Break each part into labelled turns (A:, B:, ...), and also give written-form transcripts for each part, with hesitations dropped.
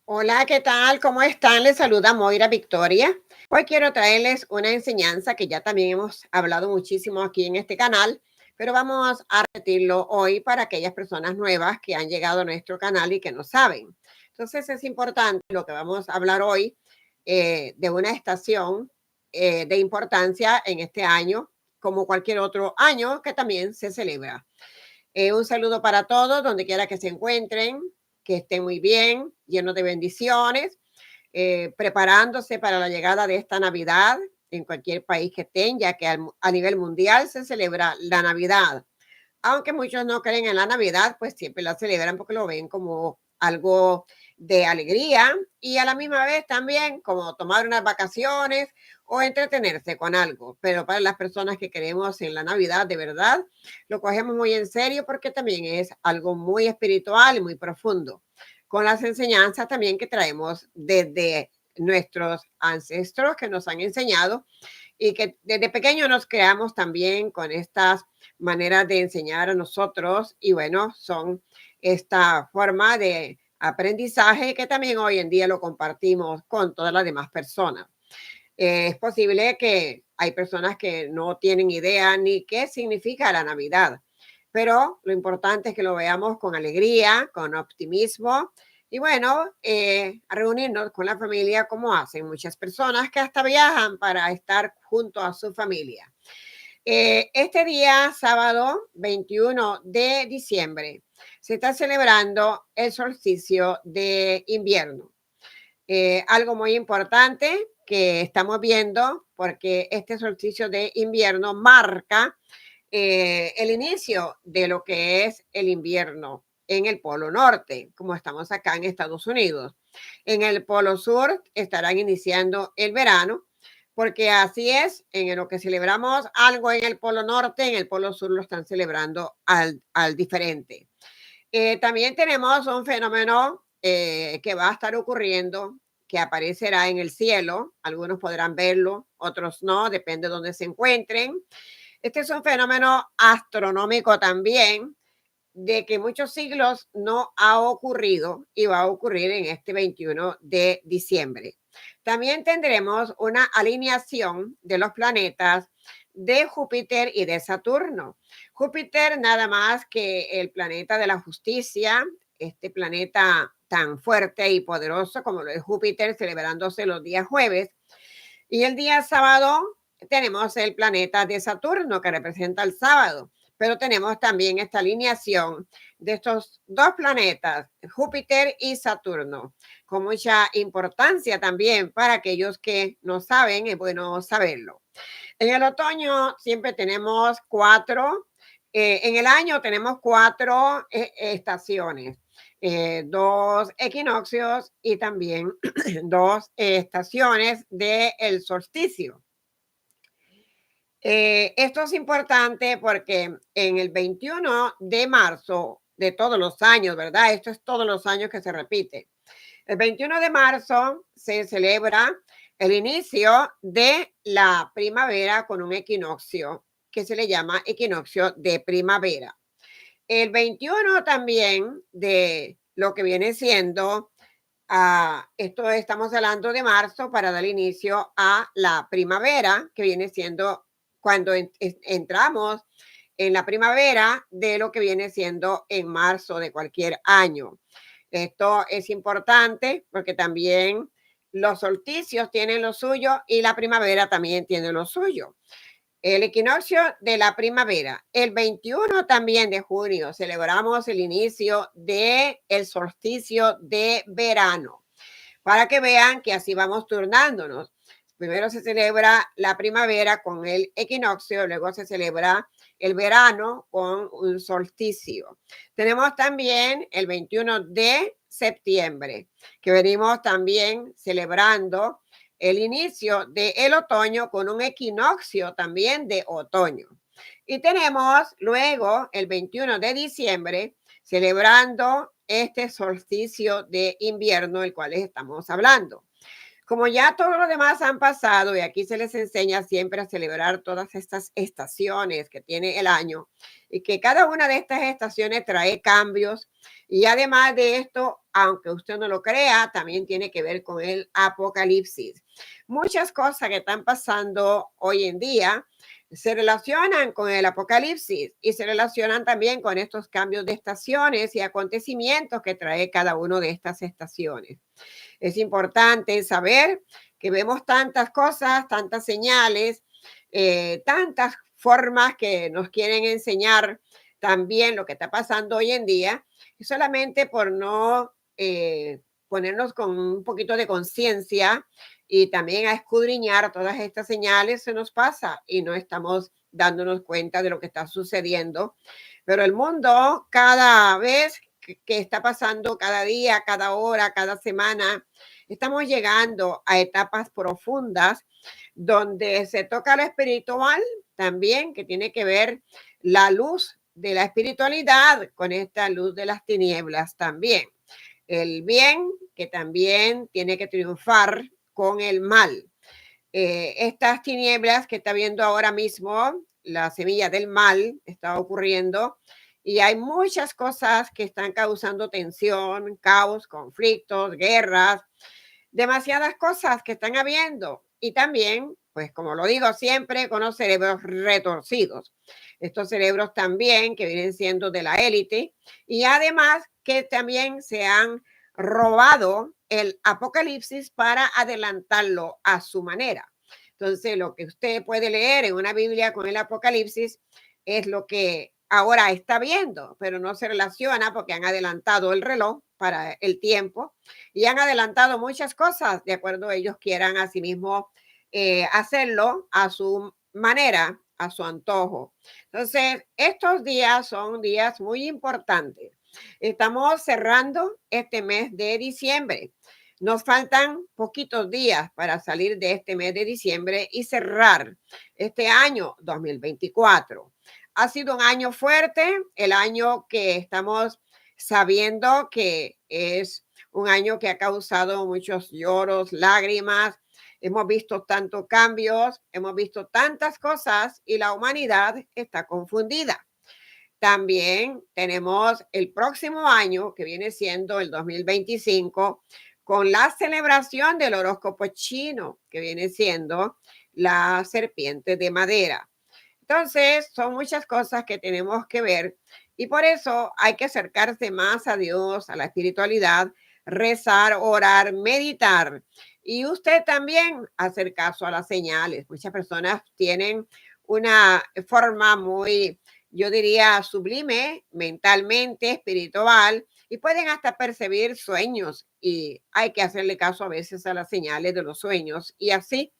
A: Hola, ¿qué tal? ¿Cómo están? Les saluda Moira Victoria. Hoy quiero traerles una enseñanza que ya también hemos hablado muchísimo aquí en este canal, pero vamos a repetirlo hoy para aquellas personas nuevas que han llegado a nuestro canal y que no saben. Entonces es importante lo que vamos a hablar hoy de una estación de importancia en este año, como cualquier otro año que también se celebra. Un saludo para todos, donde quiera que se encuentren, que estén muy bien, llenos de bendiciones, preparándose para la llegada de esta Navidad en cualquier país que estén, ya que a nivel mundial se celebra la Navidad. Aunque muchos no creen en la Navidad, pues siempre la celebran porque lo ven como algo de alegría y a la misma vez también como tomar unas vacaciones o entretenerse con algo. Pero para las personas que creemos en la Navidad de verdad, lo cogemos muy en serio porque también es algo muy espiritual y muy profundo, con las enseñanzas también que traemos desde nuestros ancestros que nos han enseñado y que desde pequeño nos creamos también con estas maneras de enseñar a nosotros y bueno, son esta forma de aprendizaje que también hoy en día lo compartimos con todas las demás personas. Es posible que hay personas que no tienen idea ni qué significa la Navidad, pero lo importante es que lo veamos con alegría, con optimismo y bueno, a reunirnos con la familia como hacen muchas personas que hasta viajan para estar junto a su familia. Este día, sábado 21 de diciembre, se está celebrando el solsticio de invierno. Algo muy importante que estamos viendo, porque este solsticio de invierno marca el inicio de lo que es el invierno en el Polo Norte, como estamos acá en Estados Unidos. En el Polo Sur estarán iniciando el verano, porque así es, en lo que celebramos algo en el Polo Norte, en el Polo Sur lo están celebrando al diferente. También tenemos un fenómeno que va a estar ocurriendo, que aparecerá en el cielo. Algunos podrán verlo, otros no, depende de dónde se encuentren. Este es un fenómeno astronómico también, de que muchos siglos no ha ocurrido y va a ocurrir en este 21 de diciembre. También tendremos una alineación de los planetas de Júpiter y de Saturno. Júpiter nada más que el planeta de la justicia, este planeta tan fuerte y poderoso como lo es Júpiter, celebrándose los días jueves. Y el día sábado tenemos el planeta de Saturno que representa el sábado, pero tenemos también esta alineación de estos dos planetas, Júpiter y Saturno, con mucha importancia también para aquellos que no saben, es bueno saberlo. En el otoño siempre tenemos en el año tenemos cuatro estaciones, dos equinoccios y también dos estaciones del solsticio. Esto es importante porque en el 21 de marzo de todos los años, ¿verdad? Esto es todos los años que se repite. El 21 de marzo se celebra el inicio de la primavera con un equinoccio que se le llama equinoccio de primavera. El 21 también de lo que viene siendo, esto estamos hablando de marzo para dar inicio a la primavera, que viene siendo cuando entramos en la primavera de lo que viene siendo en marzo de cualquier año. Esto es importante porque también los solsticios tienen lo suyo y la primavera también tiene lo suyo. El equinoccio de la primavera. El 21 también de junio celebramos el inicio del solsticio de verano, para que vean que así vamos turnándonos. Primero se celebra la primavera con el equinoccio, luego se celebra el verano con un solsticio. Tenemos también el 21 de septiembre, que venimos también celebrando el inicio del otoño con un equinoccio también de otoño. Y tenemos luego el 21 de diciembre celebrando este solsticio de invierno, el cual estamos hablando. Como ya todos los demás han pasado y aquí se les enseña siempre a celebrar todas estas estaciones que tiene el año y que cada una de estas estaciones trae cambios y además de esto aunque usted no lo crea, también tiene que ver con el apocalipsis. Muchas cosas que están pasando hoy en día se relacionan con el apocalipsis y se relacionan también con estos cambios de estaciones y acontecimientos que trae cada una de estas estaciones. Es importante saber que vemos tantas cosas, tantas señales, tantas formas que nos quieren enseñar también lo que está pasando hoy en día, y solamente por no ponernos con un poquito de conciencia y también a escudriñar todas estas señales, se nos pasa y no estamos dándonos cuenta de lo que está sucediendo. Pero el mundo cada vez que está pasando, cada día, cada hora, cada semana, estamos llegando a etapas profundas donde se toca lo espiritual también, que tiene que ver la luz de la espiritualidad con esta luz de las tinieblas también. El bien que también tiene que triunfar con el mal. Estas tinieblas que está viendo ahora mismo, la semilla del mal está ocurriendo y hay muchas cosas que están causando tensión, caos, conflictos, guerras, demasiadas cosas que están habiendo. Y también, pues como lo digo siempre, con los cerebros retorcidos. Estos cerebros también que vienen siendo de la élite y además que también se han robado el apocalipsis para adelantarlo a su manera. Entonces, lo que usted puede leer en una Biblia con el apocalipsis es lo que ahora está viendo, pero no se relaciona porque han adelantado el reloj para el tiempo y han adelantado muchas cosas de acuerdo a ellos quieran asimismo hacerlo a su manera, a su antojo. Entonces, estos días son días muy importantes. Estamos cerrando este mes de diciembre. Nos faltan poquitos días para salir de este mes de diciembre y cerrar este año 2024. Ha sido un año fuerte, el año que estamos sabiendo que es un año que ha causado muchos lloros, lágrimas. Hemos visto tantos cambios, hemos visto tantas cosas y la humanidad está confundida. También tenemos el próximo año, que viene siendo el 2025, con la celebración del horóscopo chino, que viene siendo la serpiente de madera. Entonces, son muchas cosas que tenemos que ver y por eso hay que acercarse más a Dios, a la espiritualidad, rezar, orar, meditar. Y usted también hacer caso a las señales. Muchas personas tienen una forma muy, yo diría, sublime, mentalmente, espiritual, y pueden hasta percibir sueños. Y hay que hacerle caso a veces a las señales de los sueños. Y así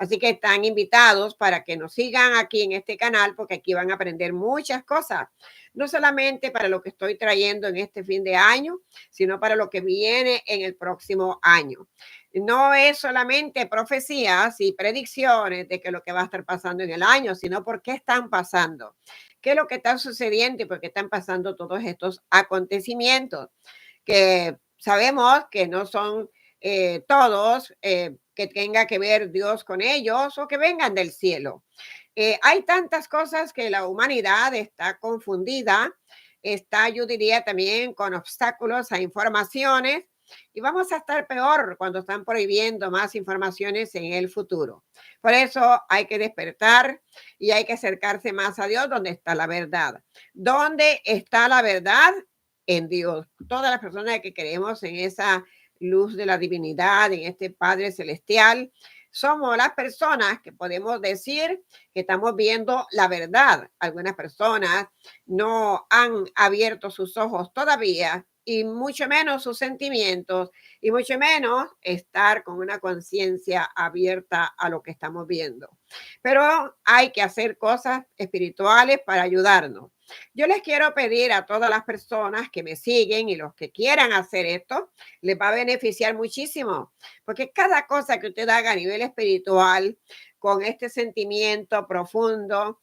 A: Así que están invitados para que nos sigan aquí en este canal, porque aquí van a aprender muchas cosas, no solamente para lo que estoy trayendo en este fin de año, sino para lo que viene en el próximo año. No es solamente profecías y predicciones de que lo que va a estar pasando en el año, sino por qué están pasando, qué es lo que está sucediendo y por qué están pasando todos estos acontecimientos que sabemos que no son todos que tenga que ver Dios con ellos o que vengan del cielo. Hay tantas cosas que la humanidad está confundida, está, yo diría, también con obstáculos a informaciones y vamos a estar peor cuando están prohibiendo más informaciones en el futuro. Por eso hay que despertar y hay que acercarse más a Dios donde está la verdad. ¿Dónde está la verdad? En Dios. Todas las personas que creemos en esa luz de la divinidad, en este Padre Celestial, somos las personas que podemos decir que estamos viendo la verdad. Algunas personas no han abierto sus ojos todavía y mucho menos sus sentimientos y mucho menos estar con una conciencia abierta a lo que estamos viendo. Pero hay que hacer cosas espirituales para ayudarnos. Yo les quiero pedir a todas las personas que me siguen y los que quieran hacer esto, les va a beneficiar muchísimo, porque cada cosa que usted haga a nivel espiritual, con este sentimiento profundo,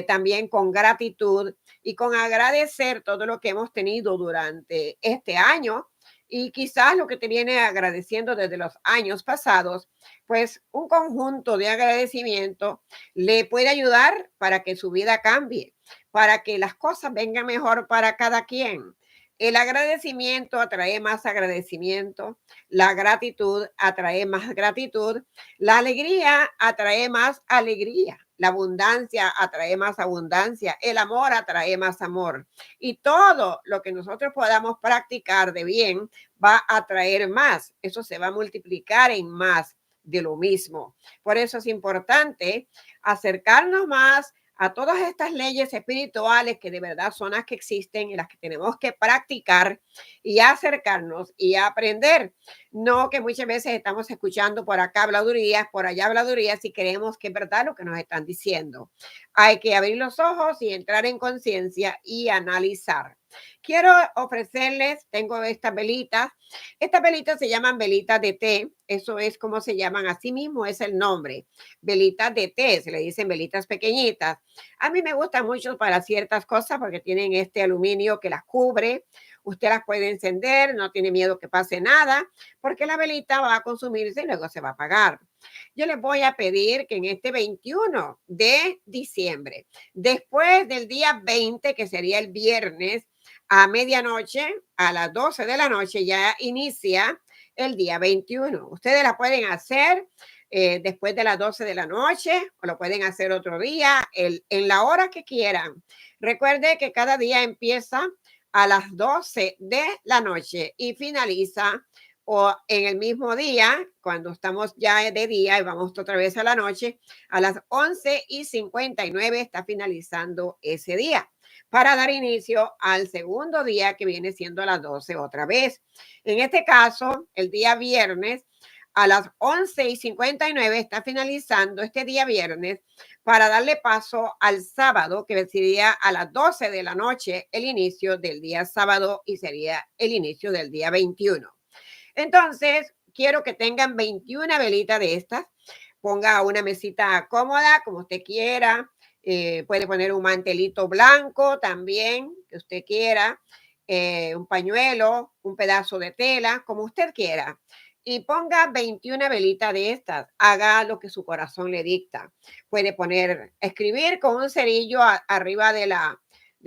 A: también con gratitud y con agradecer todo lo que hemos tenido durante este año y quizás lo que te viene agradeciendo desde los años pasados, pues un conjunto de agradecimiento le puede ayudar para que su vida cambie, para que las cosas vengan mejor para cada quien. El agradecimiento atrae más agradecimiento, la gratitud atrae más gratitud, la alegría atrae más alegría, la abundancia atrae más abundancia, el amor atrae más amor. Y todo lo que nosotros podamos practicar de bien va a atraer más, eso se va a multiplicar en más de lo mismo. Por eso es importante acercarnos más a todas estas leyes espirituales que de verdad son las que existen y las que tenemos que practicar y acercarnos y aprender. No que muchas veces estamos escuchando por acá habladurías, por allá habladurías y creemos que es verdad lo que nos están diciendo. Hay que abrir los ojos y entrar en conciencia y analizar. Quiero ofrecerles, tengo estas velitas se llaman velitas de té, eso es como se llaman, así mismo es el nombre, velitas de té, se le dicen velitas pequeñitas. A mí me gustan mucho para ciertas cosas porque tienen este aluminio que las cubre. Usted las puede encender, no tiene miedo que pase nada, porque la velita va a consumirse y luego se va a apagar. Yo les voy a pedir que en este 21 de diciembre, después del día 20, que sería el viernes, a medianoche, a las 12 de la noche, ya inicia el día 21. Ustedes la pueden hacer después de las 12 de la noche o lo pueden hacer otro día, en la hora que quieran. Recuerde que cada día empieza a las 12 de la noche y finaliza o en el mismo día, cuando estamos ya de día y vamos otra vez a la noche, a las 11:59 está finalizando ese día para dar inicio al segundo día que viene siendo a las 12 otra vez. En este caso, el día viernes a las 11:59 está finalizando este día viernes para darle paso al sábado, que sería a las 12 de la noche el inicio del día sábado y sería el inicio del día 21. Entonces, quiero que tengan 21 velitas de estas. Ponga una mesita cómoda, como usted quiera. Puede poner un mantelito blanco también, que usted quiera. Un pañuelo, un pedazo de tela, como usted quiera. Y ponga 21 velitas de estas. Haga lo que su corazón le dicta. Puede poner, escribir con un cerillo arriba de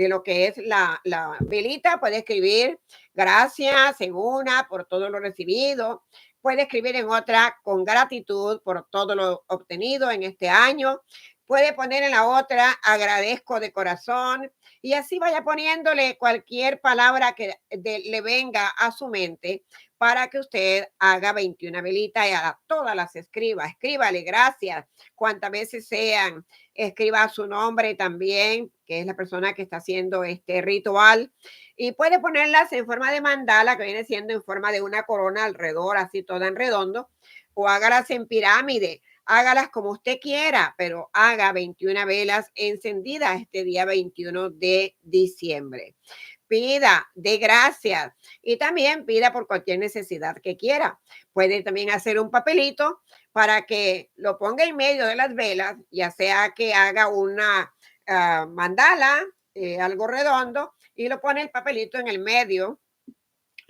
A: lo que es la velita. Puede escribir gracias en una por todo lo recibido. Puede escribir en otra con gratitud por todo lo obtenido en este año. Puede poner en la otra agradezco de corazón y así vaya poniéndole cualquier palabra que le venga a su mente para que usted haga 21 velitas y a todas las escriba. Escríbale gracias cuantas veces sean. Escriba su nombre también, que es la persona que está haciendo este ritual. Y puede ponerlas en forma de mandala, que viene siendo en forma de una corona alrededor, así toda en redondo, o hágalas en pirámide, hágalas como usted quiera, pero haga 21 velas encendidas este día 21 de diciembre. Pida, de gracias y también pida por cualquier necesidad que quiera. Puede también hacer un papelito para que lo ponga en medio de las velas, ya sea que haga una mandala, algo redondo, y lo pone el papelito en el medio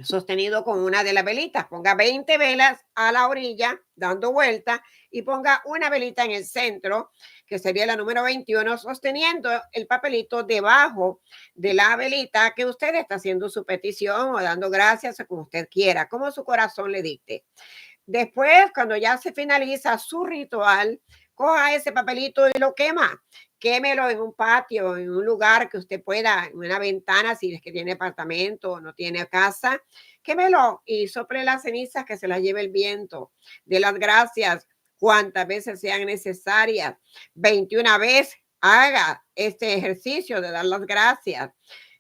A: sostenido con una de las velitas. Ponga 20 velas a la orilla dando vuelta y ponga una velita en el centro, que sería la número 21, sosteniendo el papelito debajo de la velita que usted está haciendo su petición o dando gracias a como usted quiera, como su corazón le dicte. Después, cuando ya se finaliza su ritual, coja ese papelito y lo quema. Quémelo en un patio, en un lugar que usted pueda, en una ventana, si es que tiene apartamento o no tiene casa. Quémelo y sople las cenizas que se las lleve el viento. De las gracias cuantas veces sean necesarias. 21 veces haga este ejercicio de dar las gracias.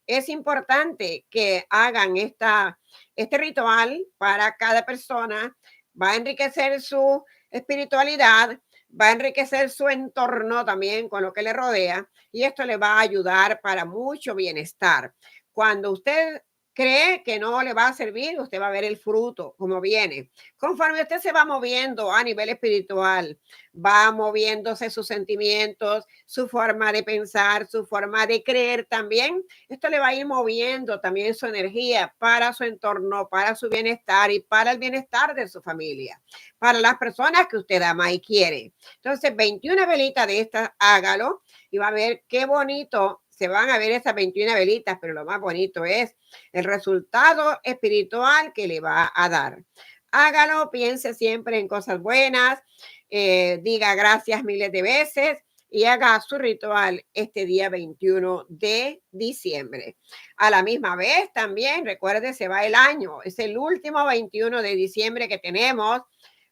A: Es importante que hagan este ritual para cada persona. Va a enriquecer su espiritualidad, va a enriquecer su entorno también con lo que le rodea y esto le va a ayudar para mucho bienestar. Cuando usted cree que no le va a servir, usted va a ver el fruto como viene. Conforme usted se va moviendo a nivel espiritual, va moviéndose sus sentimientos, su forma de pensar, su forma de creer también. Esto le va a ir moviendo también su energía para su entorno, para su bienestar y para el bienestar de su familia, para las personas que usted ama y quiere. Entonces, 21 velitas de estas, hágalo y va a ver qué bonito se van a ver esas 21 velitas, pero lo más bonito es el resultado espiritual que le va a dar. Hágalo, piense siempre en cosas buenas, diga gracias miles de veces y haga su ritual este día 21 de diciembre. A la misma vez también, recuerde, se va el año, es el último 21 de diciembre que tenemos,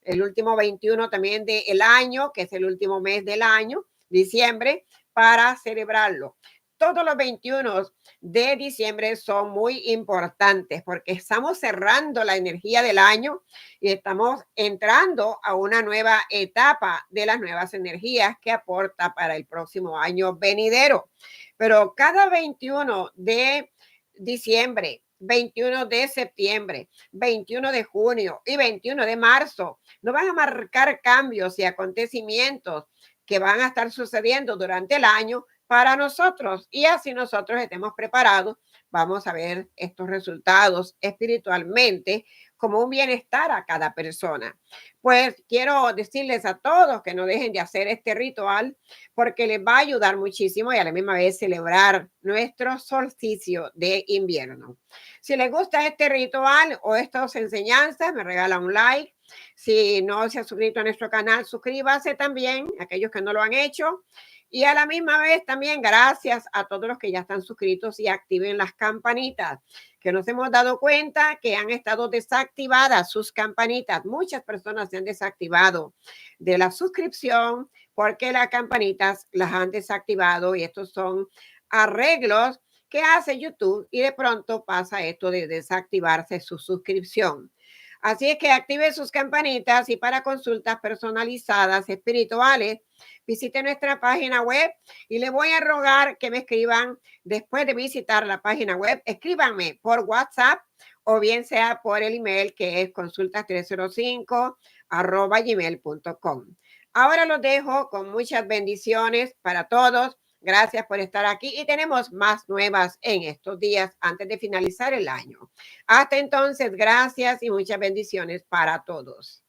A: el último 21 también del año, que es el último mes del año, diciembre, para celebrarlo. Todos los 21 de diciembre son muy importantes porque estamos cerrando la energía del año y estamos entrando a una nueva etapa de las nuevas energías que aporta para el próximo año venidero. Pero cada 21 de diciembre, 21 de septiembre, 21 de junio y 21 de marzo nos van a marcar cambios y acontecimientos que van a estar sucediendo durante el año para nosotros y así nosotros estemos preparados. Vamos a ver estos resultados espiritualmente como un bienestar a cada persona. Pues quiero decirles a todos que no dejen de hacer este ritual porque les va a ayudar muchísimo y a la misma vez celebrar nuestro solsticio de invierno. Si les gusta este ritual o estas enseñanzas, me regala un like. Si no se ha suscrito a nuestro canal, suscríbase también, aquellos que no lo han hecho. Y a la misma vez también gracias a todos los que ya están suscritos y activen las campanitas, que nos hemos dado cuenta que han estado desactivadas sus campanitas. Muchas personas se han desactivado de la suscripción porque las campanitas las han desactivado y estos son arreglos que hace YouTube y de pronto pasa esto de desactivarse su suscripción. Así es que active sus campanitas y para consultas personalizadas espirituales, visite nuestra página web y le voy a rogar que me escriban después de visitar la página web. Escríbanme por WhatsApp o bien sea por el email que es consultas305@gmail.com. Ahora los dejo con muchas bendiciones para todos. Gracias por estar aquí y tenemos más nuevas en estos días antes de finalizar el año. Hasta entonces, gracias y muchas bendiciones para todos.